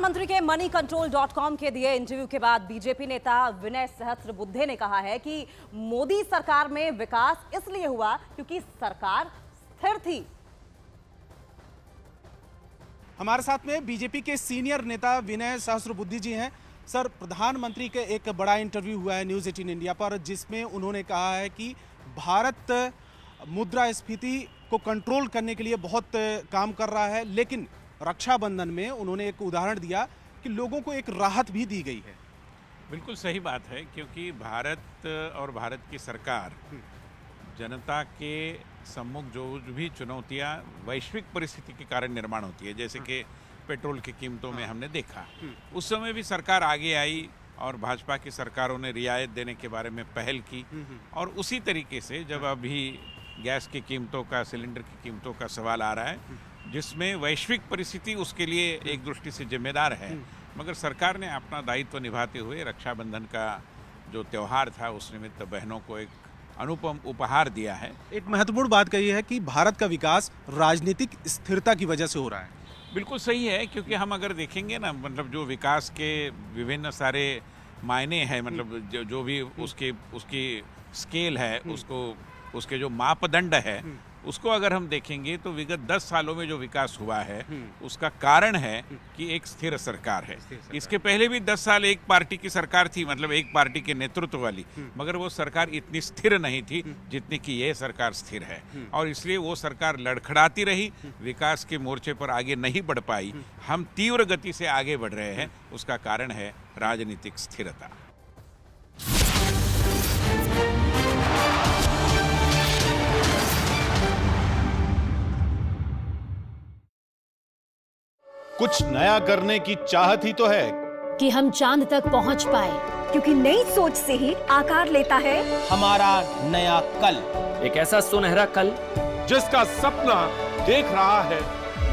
मंत्री के moneycontrol.com के दिए इंटरव्यू के बाद बीजेपी नेता विनय सहस्त्रबुद्धे ने कहा है कि मोदी सरकार में विकास इसलिए हुआ क्योंकि सरकार स्थिर थी। हमारे साथ में बीजेपी के सीनियर नेता विनय सहस्त्रबुद्धे जी हैं। सर, प्रधानमंत्री के एक बड़ा इंटरव्यू हुआ है न्यूज़ 18 इंडिया पर, जिसमें उन्होंने कहा है कि भारत मुद्रास्फीति को कंट्रोल करने के लिए बहुत काम कर रहा है, लेकिन रक्षाबंधन में उन्होंने एक उदाहरण दिया कि लोगों को एक राहत भी दी गई है। बिल्कुल सही बात है, क्योंकि भारत और भारत की सरकार जनता के सम्मुख जो भी चुनौतियां वैश्विक परिस्थिति के कारण निर्माण होती है, जैसे कि पेट्रोल की कीमतों में हमने देखा, उस समय भी सरकार आगे आई और भाजपा की सरकारों ने रियायत देने के बारे में पहल की। और उसी तरीके से जब अभी गैस की कीमतों का, सिलेंडर की कीमतों का सवाल आ रहा है, जिसमें वैश्विक परिस्थिति उसके लिए एक दृष्टि से जिम्मेदार है, मगर सरकार ने अपना दायित्व निभाते हुए रक्षाबंधन का जो त्यौहार था उस निमित्त बहनों को एक अनुपम उपहार दिया है। एक महत्वपूर्ण बात कही है कि भारत का विकास राजनीतिक स्थिरता की वजह से हो रहा है। बिल्कुल सही है, क्योंकि हम अगर देखेंगे ना, मतलब जो विकास के विभिन्न सारे मायने हैं, मतलब जो भी उसकी स्केल है, उसके जो मापदंड है, उसको अगर हम देखेंगे तो विगत 10 सालों में जो विकास हुआ है उसका कारण है कि एक स्थिर सरकार है। इसके पहले भी 10 साल एक पार्टी की सरकार थी, मतलब एक पार्टी के नेतृत्व वाली, मगर वो सरकार इतनी स्थिर नहीं थी जितनी कि ये सरकार स्थिर है। और इसलिए वो सरकार लड़खड़ाती रही, विकास के मोर्चे पर आगे नहीं बढ़ पाई। हम तीव्र गति से आगे बढ़ रहे हैं, उसका कारण है राजनीतिक स्थिरता। कुछ नया करने की चाहत ही तो है कि हम चांद तक पहुंच पाए, क्योंकि नई सोच से ही आकार लेता है हमारा नया कल। एक ऐसा सुनहरा कल जिसका सपना देख रहा है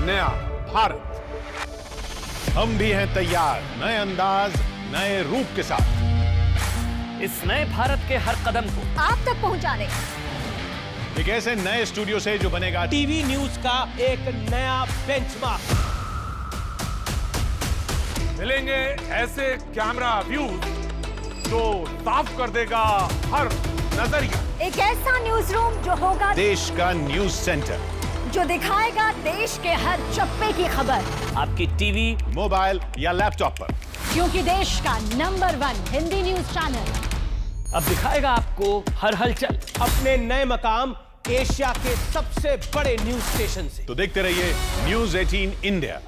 नया भारत। हम भी हैं तैयार, नए अंदाज, नए रूप के साथ इस नए भारत के हर कदम को आप तक पहुंचाने। एक ऐसे नए स्टूडियो से जो बनेगा टीवी न्यूज का एक नया बेंचमार्क। मिलेंगे ऐसे कैमरा व्यू जो साफ कर देगा हर नजरिया। एक ऐसा न्यूज रूम जो होगा देश का न्यूज सेंटर, जो दिखाएगा देश के हर चप्पे की खबर आपकी टीवी, मोबाइल या लैपटॉप पर, क्योंकि देश का नंबर 1 हिंदी न्यूज चैनल अब दिखाएगा आपको हर हलचल। अपने नए मकाम एशिया के सबसे बड़े न्यूज स्टेशन से। तो देखते रहिए न्यूज़ 18 इंडिया।